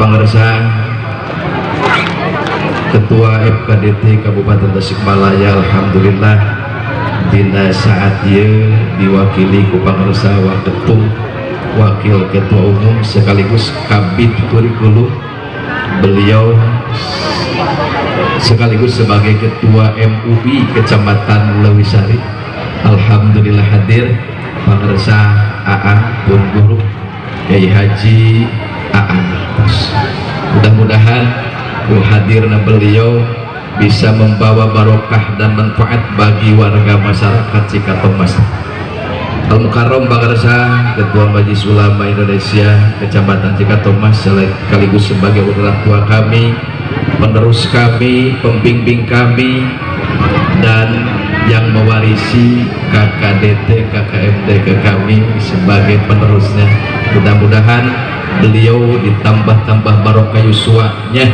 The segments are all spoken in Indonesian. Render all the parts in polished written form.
Pangarsa Ketua FKDT Kabupaten Tasikmalaya, alhamdulillah dina saat ieu diwakili ku Pangarsa Waketum Wakil Ketua Umum sekaligus Kabid Kurikulum, beliau sekaligus sebagai Ketua MUI Kecamatan Lewisari, alhamdulillah hadir Pangarsa Aan pun guru Kyai Haji Aan. Mudah-mudahan hadirna beliau bisa membawa barokah dan manfaat bagi warga masyarakat Cikatomas. Al-Mukarram Pangarsa Ketua Majelis Ulama Indonesia Kecamatan Cikatomas sekaligus sebagai orang tua kami, penerus kami, pembimbing kami, dan yang mewarisi KKDT, KKMT ke kami sebagai penerusnya. Mudah-mudahan beliau ditambah-tambah barokah yuswanya,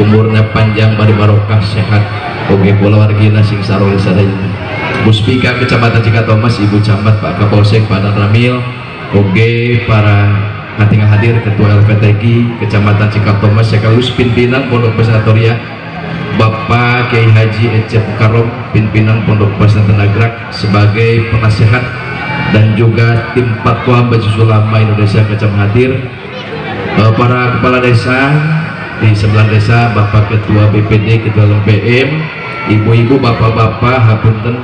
umurnya panjang, bari barokah, sehat, oge kulawargina sing saroli sadayana. Muspika Kecamatan Cikatomas, Ibu Camat, Pak Kapolsek, Pak Dan Ramil, oge para katingal hadir Ketua LPTG Kecamatan Cikatomas sekaligus pimpinan Pondok Pesantren Bapak Kyai Haji Ecep Karom, pimpinan Pondok Pesantren Nagrak sebagai penasehat, dan juga tim Fatwa Majelis Ulama Indonesia Kecamatan hadir, para kepala desa di sebelah desa, Bapak Ketua BPD, Ketua LPM, ibu-ibu, bapak-bapak, hapunten.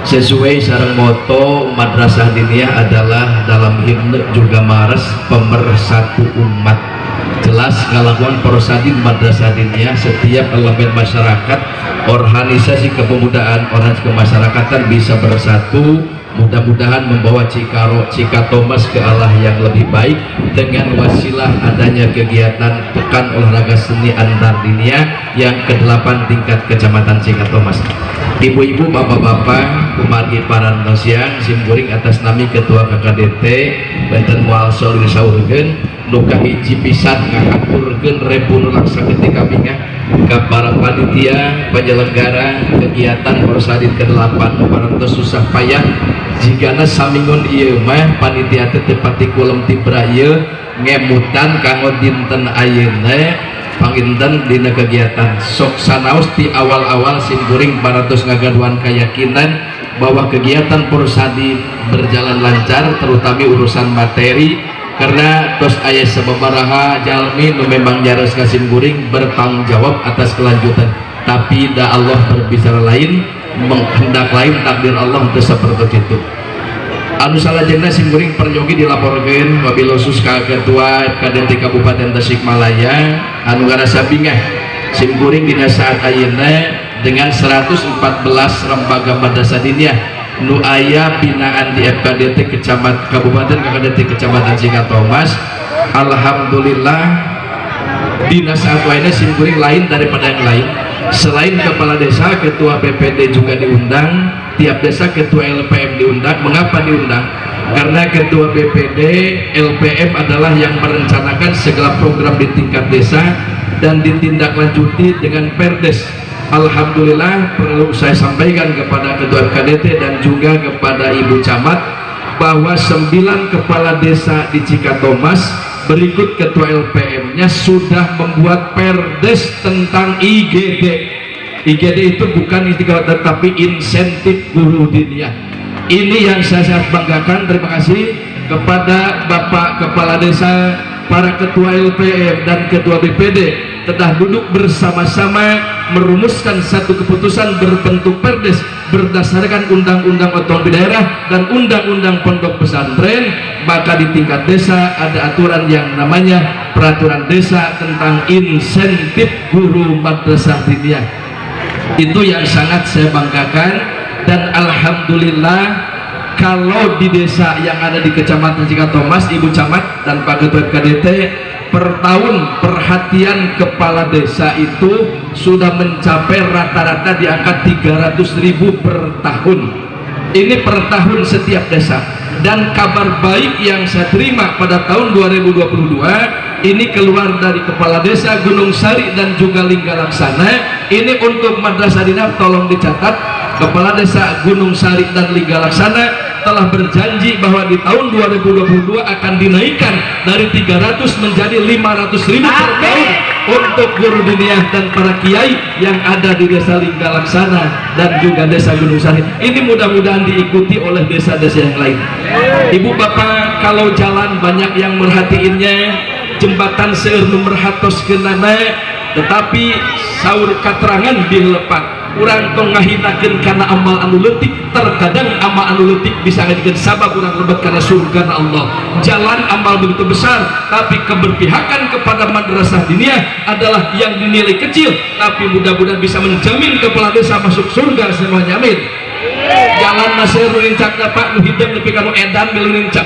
Sesuai sareng moto Madrasah Diniyah adalah dalam himne juga mares pemersatu umat. Jelas ngalakuan Porsadin Madrasah Diniyah, setiap elemen masyarakat, organisasi kepemudaan, organisasi kemasyarakatan bisa bersatu, mudah-mudahan membawa Cikatomas ke arah yang lebih baik dengan wasilah adanya kegiatan pekan olahraga seni antar diniyah yang ke-8 tingkat Kecamatan Cikatomas. Ibu-ibu, bapak-bapak, kumargi para nasiang simkuring atas nami Ketua KKDT benten moal solid saurkeun nuka hiji pisan ngahaturkeun repun laksa ketika bingah ka para panitia penyelenggara kegiatan Porsadin ke-8 parantos susah payah jigana samingon ieu mah panitia teh tepati kulem tibra ieu ngemutan kanggo dinten ayeuna panginten dina kegiatan sok sanaos di awal-awal simkuring parantos ngagaduhan keyakinan bahwa kegiatan Porsadin berjalan lancar, terutama urusan materi, karena tos aya sababaraha jalmi nu memang jaros kasimkuring bertanggung jawab atas kelanjutan, tapi da Allah berbicara lain, menghendak lain, takdir Allah untuk seperti itu. Anu salajengna simkuring peryogi dilaporkeun wabil khusus ka Ketua KDT Kabupaten Tasikmalaya anu ngarasa bingah simkuring dina saat ayeuna dengan 114 lembaga madrasah diniyah nu aya binaan di FKDT Kabupaten KKDT Kecamatan Cikatomas. Alhamdulillah dina saat ayeuna simkuring lain daripada yang lain. Selain kepala desa, ketua PPD juga diundang, tiap desa ketua LPM diundang. Mengapa diundang? Karena ketua BPD LPM adalah yang merencanakan segala program di tingkat desa dan ditindaklanjuti dengan perdes. Alhamdulillah perlu saya sampaikan kepada ketua KDT dan juga kepada Ibu Camat bahwa 9 kepala desa di Cikatomas berikut ketua LPM-nya sudah membuat perdes tentang IGD. IGD itu bukan istiqomah tetapi insentif guru diniyah. Ini yang saya sangat banggakan. Terima kasih kepada Bapak Kepala Desa, para ketua LPM dan ketua BPD telah duduk bersama-sama merumuskan satu keputusan berbentuk perdes berdasarkan undang-undang otonomi daerah dan undang-undang pondok pesantren. Maka di tingkat desa ada aturan yang namanya peraturan desa tentang insentif guru madrasah diniyah. Itu yang sangat saya banggakan, dan alhamdulillah kalau di desa yang ada di Kecamatan Cikatomas, Ibu Camat dan Pak Ketua KDT, per tahun perhatian kepala desa itu sudah mencapai rata-rata di angka 300.000 per tahun. Ini per tahun setiap desa. Dan kabar baik yang saya terima pada tahun 2022 ini keluar dari kepala desa Gunung Sari dan juga Linggalaksana. Ini untuk madrasah diniyah, tolong dicatat, kepala desa Gunung Sari dan Linggalaksana telah berjanji bahwa di tahun 2022 akan dinaikkan dari 300 menjadi 500.000 per tahun untuk guru diniyah dan para kiai yang ada di desa Linggalaksana dan juga desa Gunung Sari. Ini mudah-mudahan diikuti oleh desa-desa yang lain. Ibu bapak, kalau jalan banyak yang merhatiinnya, jembatan seueur nu merhatos kenana, tetapi saur katerangan dilepat urang tong ngahinakeun kana amal anu leutik, terkadang amal anu leutik bisa ngajikeun sabab urang lebet kana surga Allah. Jalan amal begitu besar, tapi keberpihakan kepada madrasah diniyah adalah yang dinilai kecil, tapi mudah-mudahan bisa menjamin kepala desa masuk surga semuanya, amin. Jalan masih runcak Pak, nu hidang nepi ka nu edan milu runcak.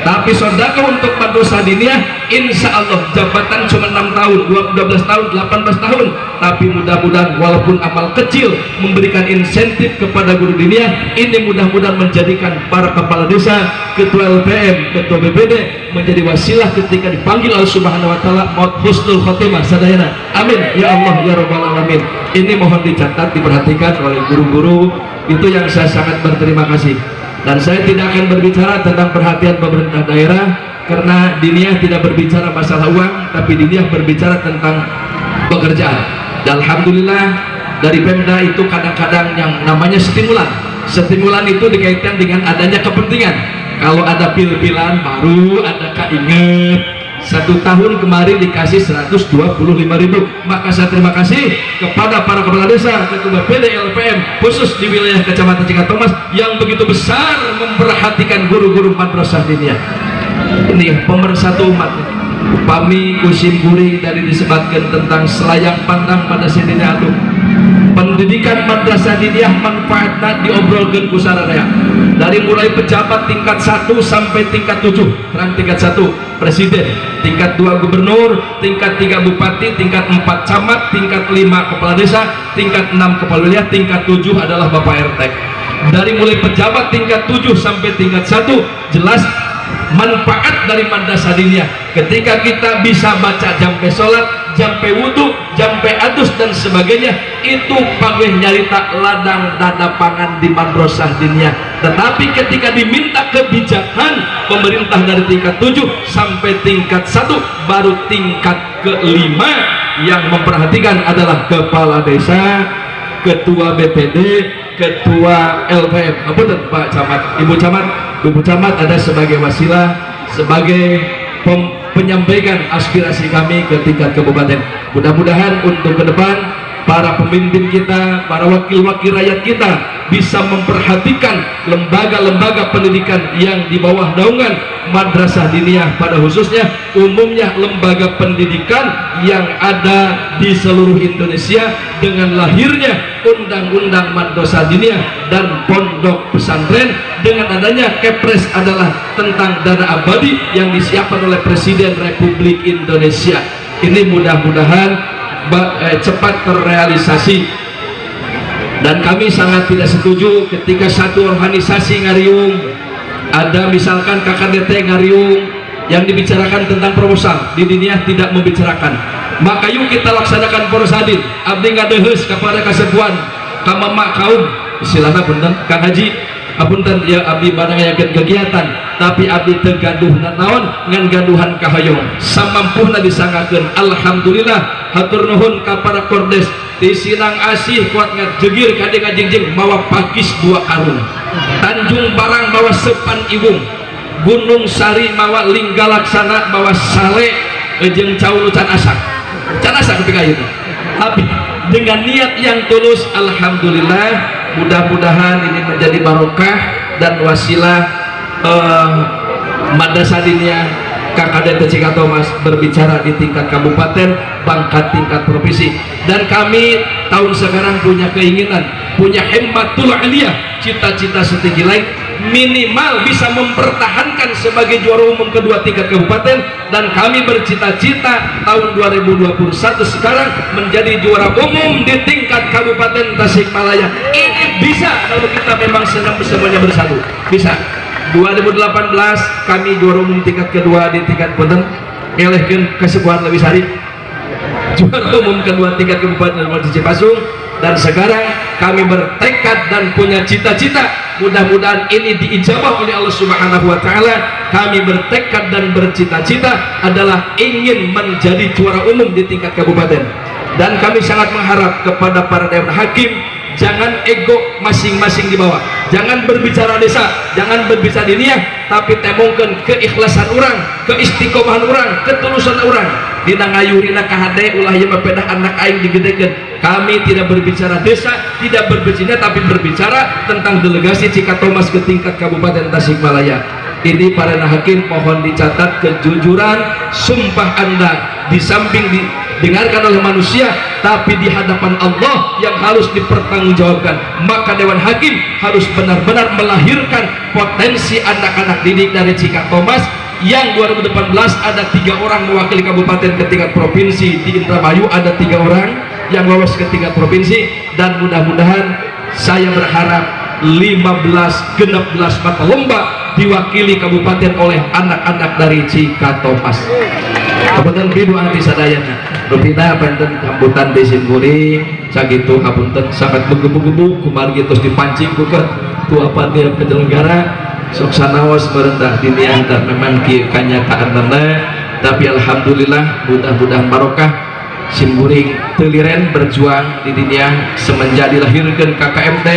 Tapi sedekah untuk madrasah diniyah, insya Allah jabatan cuma 6 tahun, 12 tahun, 18 tahun, tapi mudah-mudahan walaupun amal kecil memberikan insentif kepada guru diniyah, ini mudah-mudahan menjadikan para kepala desa, ketua LPM, ketua BPD menjadi wasilah ketika dipanggil Allah Subhanahu wa taala maut husnul khotimah sadayana. Amin ya Allah ya rabbal alamin. Ini mohon dicatat, diperhatikan oleh guru-guru, itu yang saya sangat berterima kasih. Dan saya tidak akan berbicara tentang perhatian pemerintah daerah, karena diniyah tidak berbicara masalah uang, tapi diniyah berbicara tentang pekerjaan. Dan alhamdulillah dari Pemda itu kadang-kadang yang namanya stimulan. Stimulan itu dikaitkan dengan adanya kepentingan. Kalau ada pil-pilan baru ada keinget. 1 tahun kemarin dikasih 125.000, maka saya terima kasih kepada para kepala desa, ketua BPD LPM khusus di wilayah Kecamatan Cikatomas yang begitu besar memperhatikan guru-guru madrasah diniyah. Ini pemersatu umat. Upami kusim guring dari disebutkan tentang selayang pandang pada sidina atuh. Pendidikan madrasah diniyah manfaatnya diobrolkan ku sararea. Dari mulai pejabat tingkat 1 sampai tingkat 7, terang tingkat 1 presiden, tingkat 2 gubernur, tingkat 3 bupati, tingkat 4 camat, tingkat 5 kepala desa, tingkat 6 kepala wilayah, tingkat 7 adalah Bapak RT. Dari mulai pejabat tingkat 7 sampai tingkat 1, jelas manfaat dari madrasah diniyah ketika kita bisa baca jampe sholat, jampe wudhu, jampe adus dan sebagainya, itu panggih nyarita ladang dana pangan di madrasah diniyah. Tetapi ketika diminta kebijakan pemerintah dari tingkat 7 sampai tingkat 1, baru tingkat ke-5 yang memperhatikan adalah kepala desa, ketua BPD, ketua LPM, Pak Camat, Ibu Camat. Ibu Camat ada sebagai wasilah, sebagai penyampaikan aspirasi kami ke tingkat kabupaten. Mudah-mudahan untuk ke depan para pemimpin kita, para wakil-wakil rakyat kita bisa memperhatikan lembaga-lembaga pendidikan yang di bawah naungan madrasah diniyah, pada khususnya umumnya lembaga pendidikan yang ada di seluruh Indonesia dengan lahirnya undang-undang madrasah diniyah dan pondok pesantren, dengan adanya Kepres adalah tentang dana abadi yang disiapkan oleh Presiden Republik Indonesia. Ini mudah-mudahan cepat terrealisasi. Dan kami sangat tidak setuju ketika satu organisasi ngariung, ada misalkan KKDT ngariung yang dibicarakan tentang proposal, di diniyah tidak membicarakan. Maka yuk kita laksanakan porosadin, abdi ngadeheus kepada kasepuan kamama kaum, istilahnya bener Kang Haji, apunten ya abdi barang yakin kegiatan, tapi abdi tegaduh naon ngan gaduhan kahayong samampuna disangakeun. Alhamdulillah, hatur nuhun ka para kordes di Sinang Asih kuat ngajegir kade ngajingjing mawa pakis 2 karung, Tanjung Barang bawa sepan iwung, Gunung Sari mawa Linggalaksana bawa sale jeung caul can asak ketika itu. Tapi dengan niat yang tulus, alhamdulillah, mudah-mudahan ini menjadi barokah dan wasilah madrasah diniyah KKDT Cikatomas berbicara di tingkat kabupaten, bahkan tingkat provinsi. Dan kami tahun sekarang punya keinginan, punya himmatul aliyah, cita-cita setinggi langit, minimal bisa mempertahankan sebagai juara umum kedua tingkat kabupaten. Dan kami bercita-cita tahun 2021 sekarang menjadi juara umum di tingkat kabupaten Tasikmalaya. Ini bisa kalau kita memang senang semuanya bersatu, bisa. 2018 kami juara umum tingkat kedua di tingkat kabupaten, ngelehkeun Kasepuhan Lewisari, juara umum kedua tingkat kabupaten Cipasung. dan sekarang kami bertekad dan punya cita-cita, mudah-mudahan ini diijabah oleh Allah Subhanahu wa Ta'ala. Kami bertekad dan bercita-cita adalah ingin menjadi juara umum di tingkat kabupaten, dan kami sangat mengharap kepada para dewan hakim, jangan ego masing-masing di bawah, jangan berbicara desa, jangan berbicara diniyah, tapi temongkeun keikhlasan orang, keistiqomahan orang, ketulusan orang dina ngayurina kahade ulah ieu pedah anak aing digedekeun. Kami tidak berbicara desa, tidak berbicara, tapi berbicara tentang delegasi Cikatomas ke tingkat Kabupaten Tasikmalaya. Ini para hakim mohon dicatat kejujuran sumpah Anda, di samping didengarkan oleh manusia, tapi di hadapan Allah yang harus dipertanggungjawabkan. Maka Dewan Hakim harus benar-benar melahirkan potensi anak-anak didik dari Cikatomas yang 2018 ada 3 orang mewakili kabupaten ke tingkat provinsi. Di Indramayu ada 3 orang yang lolos ke tingkat provinsi, dan mudah-mudahan saya berharap 15 mata lomba diwakili kabupaten oleh anak-anak dari Cikatomas. Kebetulan bidu anti sadayana rupina benten sambutan di Simkuring sagitu hapunten sangat begebu-gebu kumargi terus dipancing bukan tua panitia penyelenggara sok sanaos merendah diniah dan memang kanyataan tapi alhamdulillah mudah-mudahan barokah Simkuring teliren berjuang di dunia semenjak dilahirkan KKMT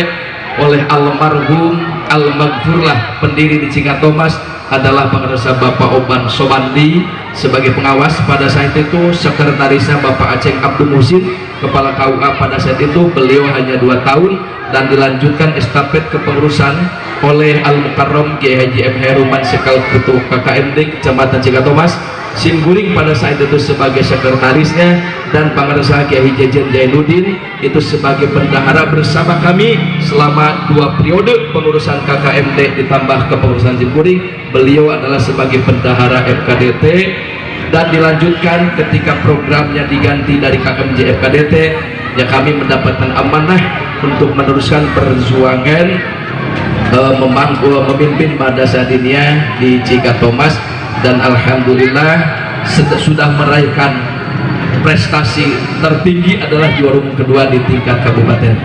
oleh almarhum almaghfurlah pendiri di Cikatomas adalah pengerasa Bapak Oban Sobandi sebagai pengawas pada saat itu, sekretarisnya Bapak Aceh Abdul Musin kepala KUA pada saat itu, beliau hanya 2 tahun, dan dilanjutkan estafet kepengurusan oleh Al-Mukarram Kiai Haji M. Heruman Sekal Ketua KKMD Kecamatan Cikatomas Simkuring pada saat itu sebagai sekretarisnya, dan pengarasa Kiai Jejen Jainuddin itu sebagai bendahara bersama kami selama 2 periode pengurusan KKMD ditambah kepengurusan Simkuring. Beliau adalah sebagai bendahara FKDT, dan dilanjutkan ketika programnya diganti dari KKMJ FKDT ya kami mendapatkan amanah untuk meneruskan perjuangan memimpin Madrasah Diniyah di Cikatomas, dan alhamdulillah sudah meraihkan prestasi tertinggi adalah juara umum kedua di tingkat kabupaten.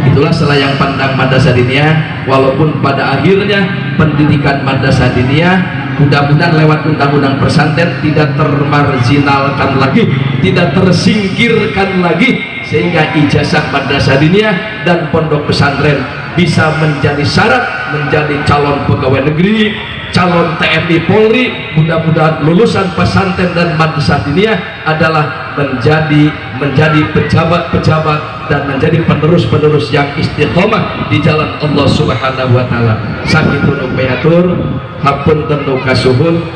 Itulah selayang pandang Madrasah Diniyah, walaupun pada akhirnya pendidikan Madrasah Diniyah mudah-mudahan lewat undang-undang pesantren tidak termarginalkan lagi, tidak tersingkirkan lagi, sehingga ijazah Madrasah Diniyah dan pondok pesantren bisa menjadi syarat menjadi calon pegawai negeri, calon TNI Polri. Mudah-mudahan lulusan pesantren dan Madrasah Diniyah adalah menjadi pejabat-pejabat dan menjadi penerus-penerus yang istiqomah di jalan Allah Subhanahu wa Ta'ala. Sakitun upayatur hapunten nu kasuhun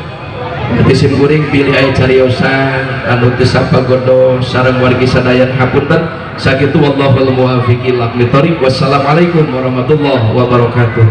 di Simkuring pilih aya cariosan anu teu sapagodo sareng wargi sadayan hapunten sakitu wallahul muwaffiq ila aqwamit thoriq. Wassalamualaikum warahmatullahi wabarakatuh.